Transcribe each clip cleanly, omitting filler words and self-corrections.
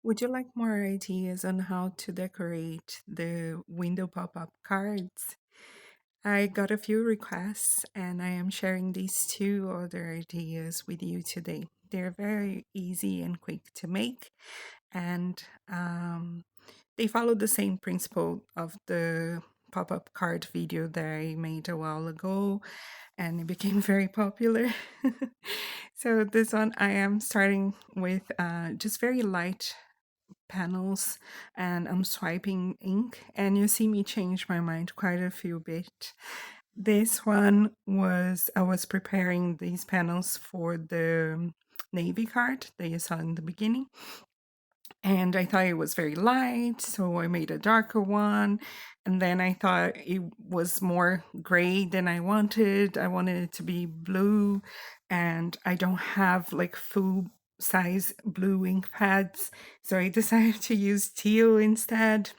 Would you like more ideas on how to decorate the window pop-up cards? I got a few requests and I am sharing these two other ideas with you today. They're very easy and quick to make, and they follow the same principle of the pop-up card video that I made a while ago, and it became very popular. So this one I am starting with just very light panels, and I'm swiping ink, and you see me change my mind quite a few bit. This one was, I was preparing these panels for the navy card that you saw in the beginning, and I thought it was very light, so I made a darker one. And then I thought it was more gray than I wanted. I wanted it to be blue, and I don't have like full size blue ink pads, so I decided to use teal instead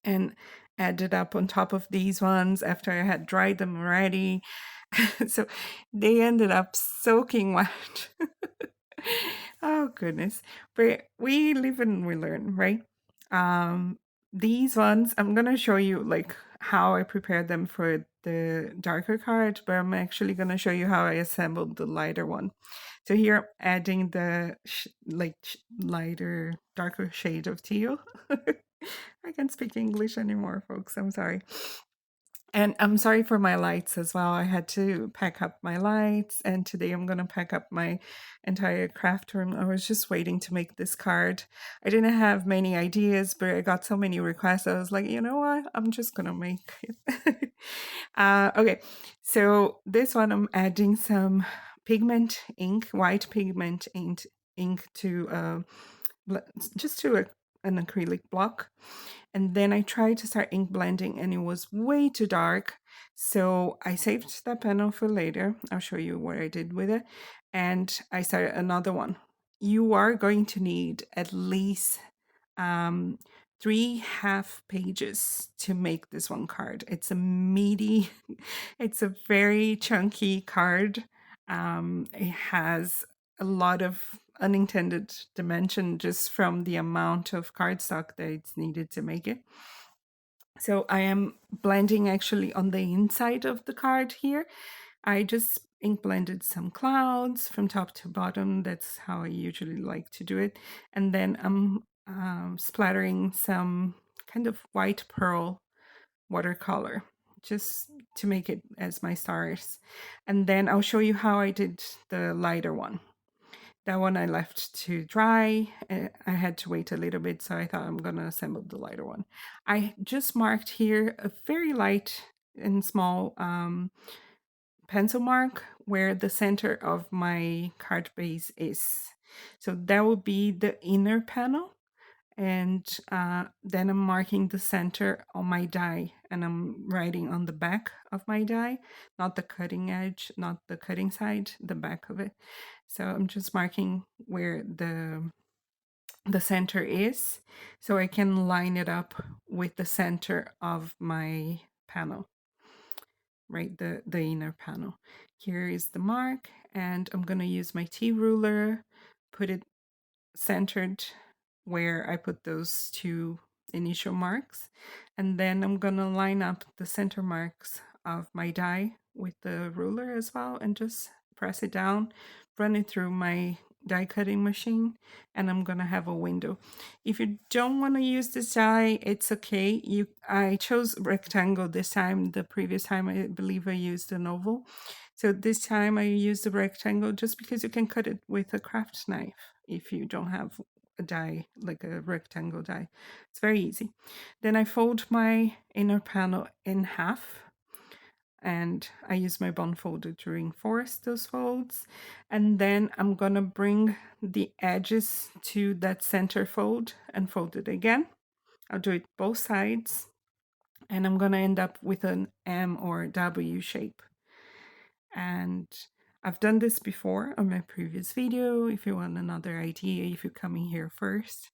and added up on top of these ones after I had dried them already. So they ended up soaking wet. Oh goodness. But we live and we learn, right? Um these ones I'm gonna show you like how I prepared them for the darker card, but I'm actually gonna show you how I assembled the lighter one. So here I'm adding the lighter, darker shade of teal. I can't speak English anymore, folks. I'm sorry. And I'm sorry for my lights as well. I had to pack up my lights, and today I'm going to pack up my entire craft room. I was just waiting to make this card. I didn't have many ideas, but I got so many requests. I was like, you know what? I'm just going to make it. Okay, so this one I'm adding some pigment ink, white pigment ink to just to an acrylic block. And then I tried to start ink blending and it was way too dark. So I saved that panel for later. I'll show you what I did with it. And I started another one. You are going to need at least 3 pages to make this one card. It's a meaty, it's a very chunky card. It has a lot of unintended dimension just from the amount of cardstock that it's needed to make it. So I am blending actually on the inside of the card here. I just ink blended some clouds from top to bottom. That's how I usually like to do it. And then I'm splattering some kind of white pearl watercolor just to make it as my stars. And then I'll show you how I did the lighter one. That one I left to dry. I had to wait a little bit, so I thought I'm gonna assemble the lighter one. I just marked here a very light and small pencil mark where the center of my card base is. So that will be the inner panel. And then I'm marking the center on my die, and I'm writing on the back of my die, not the cutting edge, not the cutting side, the back of it. So I'm just marking where the center is, so I can line it up with the center of my panel, right? The inner panel. Here is the mark, and I'm gonna use my T ruler, put it centered where I put those two initial marks, and then I'm gonna line up the center marks of my die with the ruler as well, and just press it down, run it through my die cutting machine, and I'm gonna have a window. If you don't want to use this die, it's okay. I chose rectangle this time. The previous time I believe I used an oval, so this time I used the rectangle just because you can cut it with a craft knife if you don't have a die, like a rectangle die. It's very easy. Then I fold my inner panel in half, and I use my bond folder to reinforce those folds. And then I'm gonna bring the edges to that center fold and fold it again. I'll do it both sides, and I'm gonna end up with an M or W shape. And I've done this before on my previous video. If you want another idea, if you're coming here first,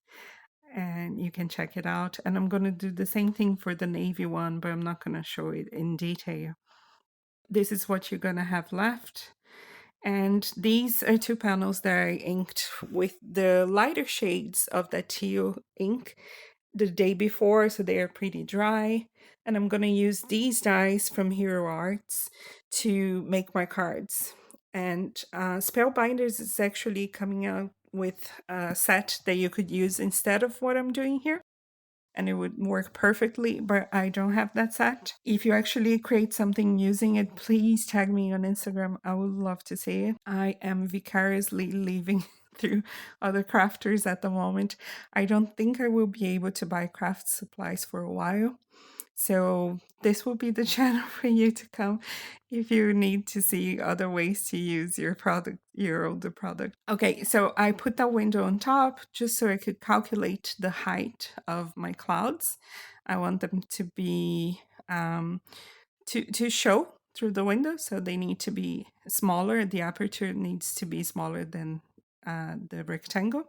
and you can check it out. And I'm going to do the same thing for the navy one, but I'm not going to show it in detail. This is what you're going to have left. And these are two panels that I inked with the lighter shades of that teal ink the day before, so they are pretty dry. And I'm going to use these dies from Hero Arts to make my cards. And Spellbinders is actually coming out with a set that you could use instead of what I'm doing here, and it would work perfectly, but I don't have that set. If you actually create something using it, please tag me on Instagram. I would love to see it. I am vicariously living through other crafters at the moment. I don't think I will be able to buy craft supplies for a while. So this will be the channel for you to come if you need to see other ways to use your product, your older product. Okay, so I put that window on top just so I could calculate the height of my clouds. I want them to be to show through the window, so they need to be smaller. The aperture needs to be smaller than the rectangle,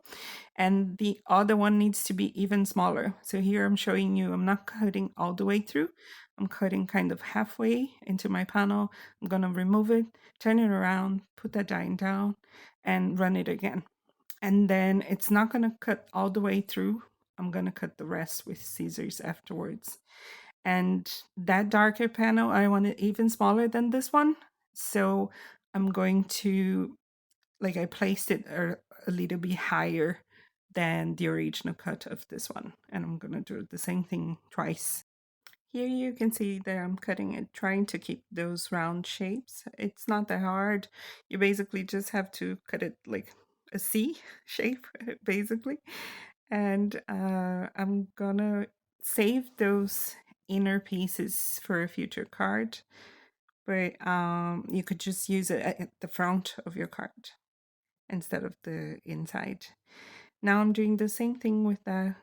and the other one needs to be even smaller. So here I'm showing you, I'm not cutting all the way through. I'm cutting kind of halfway into my panel. I'm gonna remove it, turn it around, put that die down, and run it again. And then it's not gonna cut all the way through. I'm gonna cut the rest with scissors afterwards. And that darker panel, I want it even smaller than this one. So I'm going to, like, I placed it a little bit higher than the original cut of this one. And I'm gonna do the same thing twice. Here you can see that I'm cutting it, trying to keep those round shapes. It's not that hard. You basically just have to cut it like a C shape, basically. And I'm gonna save those inner pieces for a future card, but you could just use it at the front of your card instead of the inside. Now I'm doing the same thing with the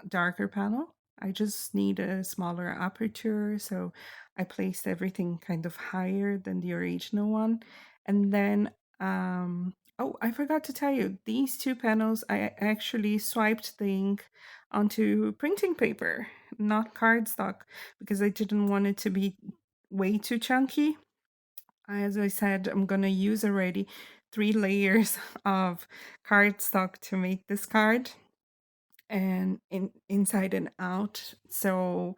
darker panel. I just need a smaller aperture, so I placed everything kind of higher than the original one. And then, oh, I forgot to tell you, these two panels, I actually swiped the ink onto printing paper, not cardstock, because I didn't want it to be way too chunky. As I said, I'm gonna use already 3 layers of cardstock to make this card, and inside and out. So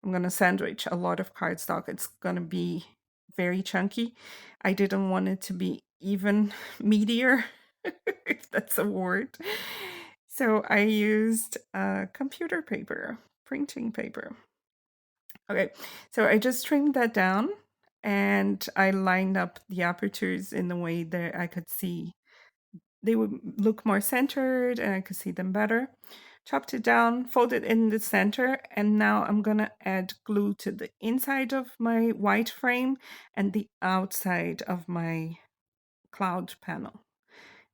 I'm gonna sandwich a lot of cardstock. It's gonna be very chunky. I didn't want it to be even meatier, if that's a word. So I used computer paper, printing paper. Okay, so I just trimmed that down and I lined up the apertures in the way that I could see they would look more centered and I could see them better. Chopped it down, folded in the center, and now I'm gonna add glue to the inside of my white frame and the outside of my cloud panel.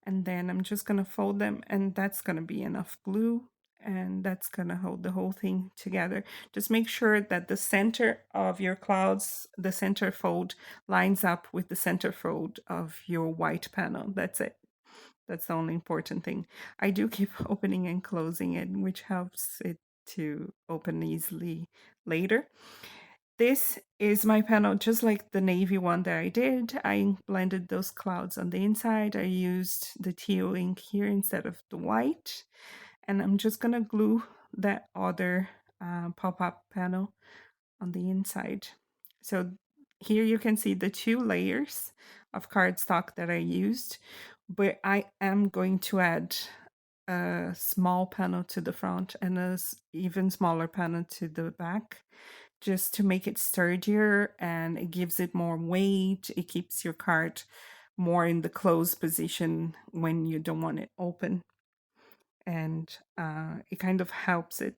And then I'm just gonna fold them, and that's gonna be enough glue, and that's gonna hold the whole thing together. Just make sure that the center of your clouds, the center fold, lines up with the center fold of your white panel. That's it. That's the only important thing. I do keep opening and closing it, which helps it to open easily later. This is my panel, just like the navy one that I did. I blended those clouds on the inside. I used the teal ink here instead of the white. And I'm just gonna glue that other pop-up panel on the inside. So here you can see the 2 layers of cardstock that I used, but I am going to add a small panel to the front and a even smaller panel to the back, just to make it sturdier, and it gives it more weight. It keeps your card more in the closed position when you don't want it open, and it kind of helps it.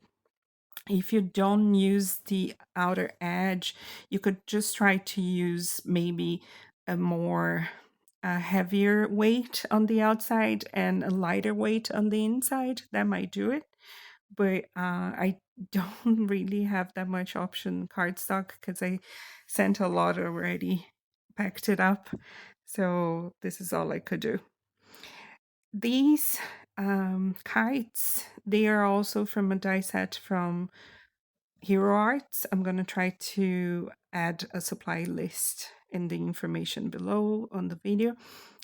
If you don't use the outer edge, you could just try to use maybe a more heavier weight on the outside and a lighter weight on the inside. That might do it, but I don't really have that much option cardstock because I sent a lot already, packed it up. So this is all I could do. These kites, they are also from a die set from Hero Arts. I'm going to try to add a supply list in the information below on the video.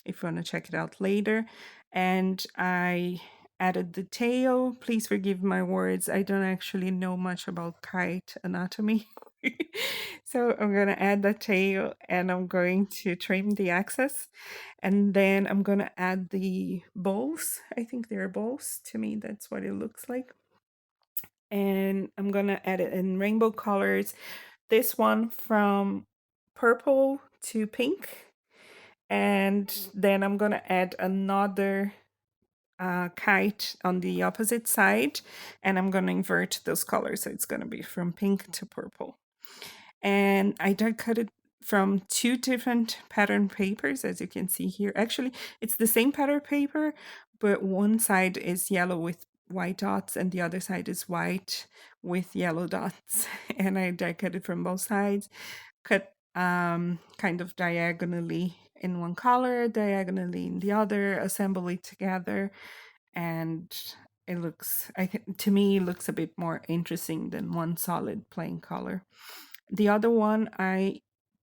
if you want to check it out later. And I added the tail. Please forgive my words. I don't actually know much about kite anatomy. So I'm going to add the tail and I'm going to trim the excess. And then I'm going to add the bows. I think they're bows. To me, that's what it looks like. And I'm going to add it in rainbow colors. This one from purple to pink. And then I'm going to add another kite on the opposite side. And I'm going to invert those colors. So it's going to be from pink to purple. And I die cut it from two different pattern papers, as you can see here. Actually, it's the same pattern paper, but one side is yellow with white dots and the other side is white with yellow dots. And I die cut it from both sides, cut kind of diagonally in one color, diagonally in the other, assemble it together, and it looks, I think, to me, it looks a bit more interesting than one solid plain color. The other one I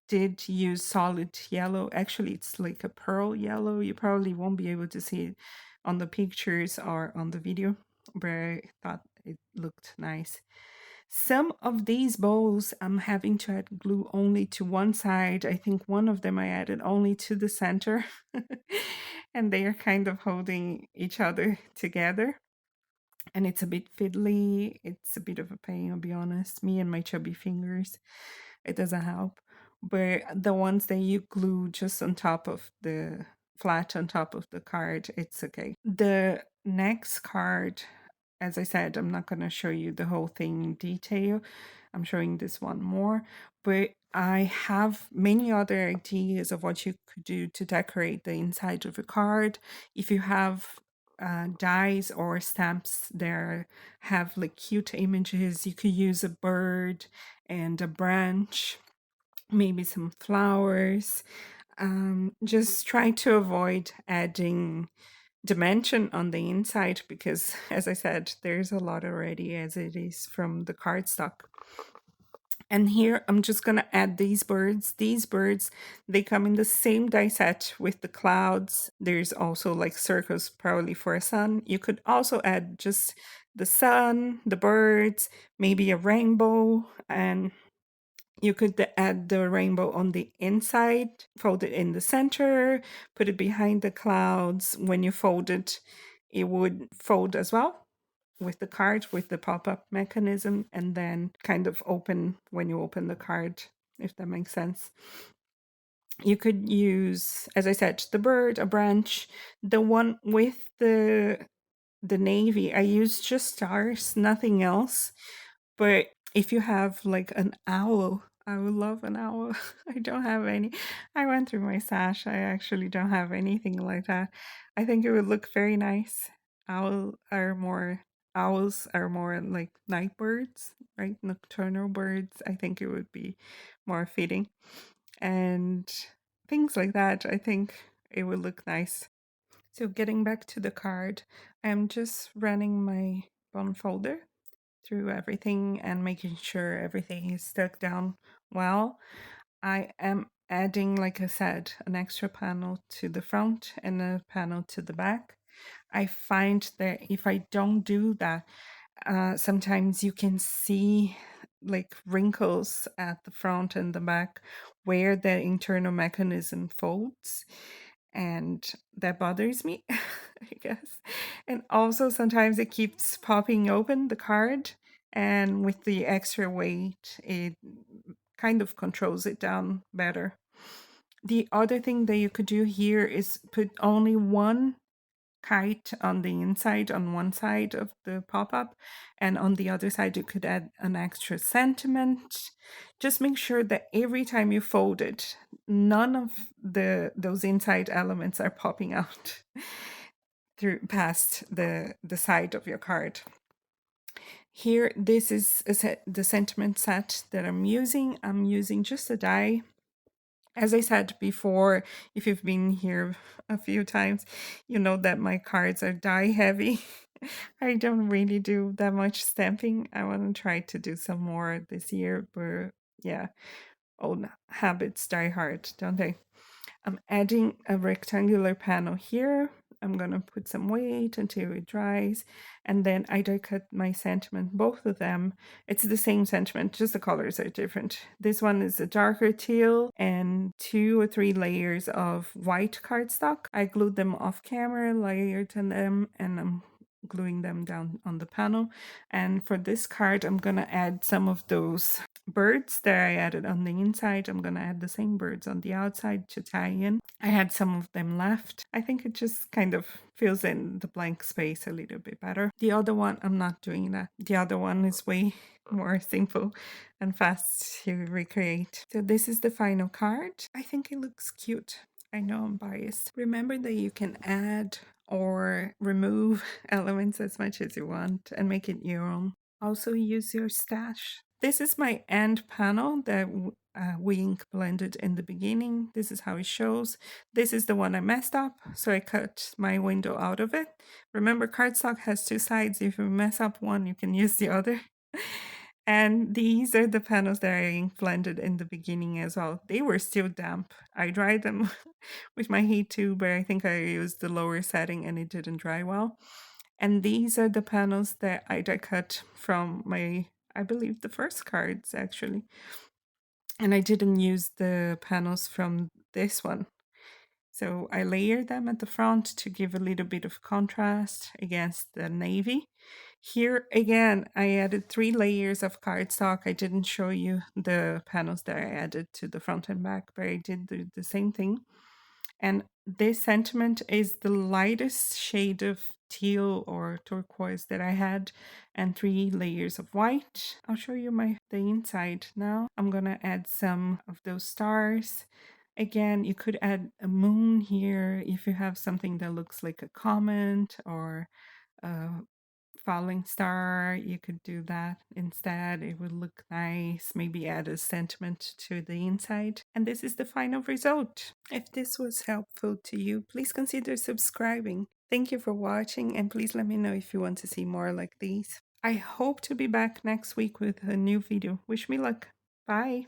did use solid yellow. Actually, it's like a pearl yellow. You probably won't be able to see it on the pictures or on the video, but I thought it looked nice. Some of these bows I'm having to add glue only to one side. I think one of them I added only to the center. And they are kind of holding each other together. And it's a bit fiddly. It's a bit of a pain, I'll be honest. Me and my chubby fingers, it doesn't help. But the ones that you glue just on top of the flat on top of the card, it's okay. The next card, as I said, I'm not going to show you the whole thing in detail. I'm showing this one more, but I have many other ideas of what you could do to decorate the inside of a card. If you have dies or stamps there have like cute images, you could use a bird and a branch, maybe some flowers. Just try to avoid adding dimension on the inside because, as I said, there's a lot already as it is from the cardstock. And here I'm just going to add these birds. These birds, they come in the same die set with the clouds. There's also like circles probably for a sun. You could also add just the sun, the birds, maybe a rainbow, and you could add the rainbow on the inside, fold it in the center, put it behind the clouds. When you fold it, it would fold as well with the card, with the pop-up mechanism, and then kind of open when you open the card, if that makes sense. You could use, as I said, the bird, a branch. The one with the navy, I use just stars, nothing else. But if you have like an owl, I would love an owl. I don't have any. I went through my stash. I actually don't have anything like that. I think it would look very nice. Owls are more like night birds, right? Nocturnal birds. I think it would be more fitting. And things like that. I think it would look nice. So getting back to the card, I'm just running my bond folder through everything and making sure everything is stuck down well. I am adding, like I said, an extra panel to the front and a panel to the back. I find that if I don't do that, sometimes you can see like wrinkles at the front and the back where the internal mechanism folds, and that bothers me, I guess. And also sometimes it keeps popping open the card, and with the extra weight, it kind of controls it down better. The other thing that you could do here is put only one kite on the inside on one side of the pop-up, and on the other side you could add an extra sentiment. Just make sure that every time you fold it, none of those inside elements are popping out through past the side of your card. Here, this is the sentiment set that I'm using. I'm using just a die. As I said before, if you've been here a few times, you know that my cards are die heavy. I don't really do that much stamping. I want to try to do some more this year, but yeah, old habits die hard, don't they? I'm adding a rectangular panel here. I'm gonna put some weight until it dries, and then I die cut my sentiment, both of them. It's the same sentiment, just the colors are different. This one is a darker teal and 2 or 3 layers of white cardstock. I glued them off camera, layered them, and I'm gluing them down on the panel. And for this card, I'm gonna add some of those birds that I added on the inside. I'm gonna add the same birds on the outside to tie in. I had some of them left. I think it just kind of fills in the blank space a little bit better. The other one, I'm not doing that. The other one is way more simple and fast to recreate. So this is the final card. I think it looks cute. I know I'm biased. Remember that you can add or remove elements as much as you want and make it your own. Also use your stash. This is my end panel that we ink blended in the beginning. This is how it shows. This is the one I messed up, so I cut my window out of it. Remember, cardstock has 2 sides. If you mess up one, you can use the other. And these are the panels that I ink blended in the beginning as well. They were still damp. I dried them with my heat too, but I think I used the lower setting and it didn't dry well. And these are the panels that I die cut from my, I believe, the first cards actually. And I didn't use the panels from this one. So I layered them at the front to give a little bit of contrast against the navy. Here again, I added 3 layers of cardstock. I didn't show you the panels that I added to the front and back, but I did the same thing. And this sentiment is the lightest shade of teal or turquoise that I had, and 3 layers of white. I'll show you the inside now. I'm gonna add some of those stars. Again, you could add a moon here if you have something that looks like a comet or a falling star. You could do that instead. It would look nice. Maybe add a sentiment to the inside. And this is the final result. If this was helpful to you, please consider subscribing. Thank you for watching, and please let me know if you want to see more like these. I hope to be back next week with a new video. Wish me luck. Bye.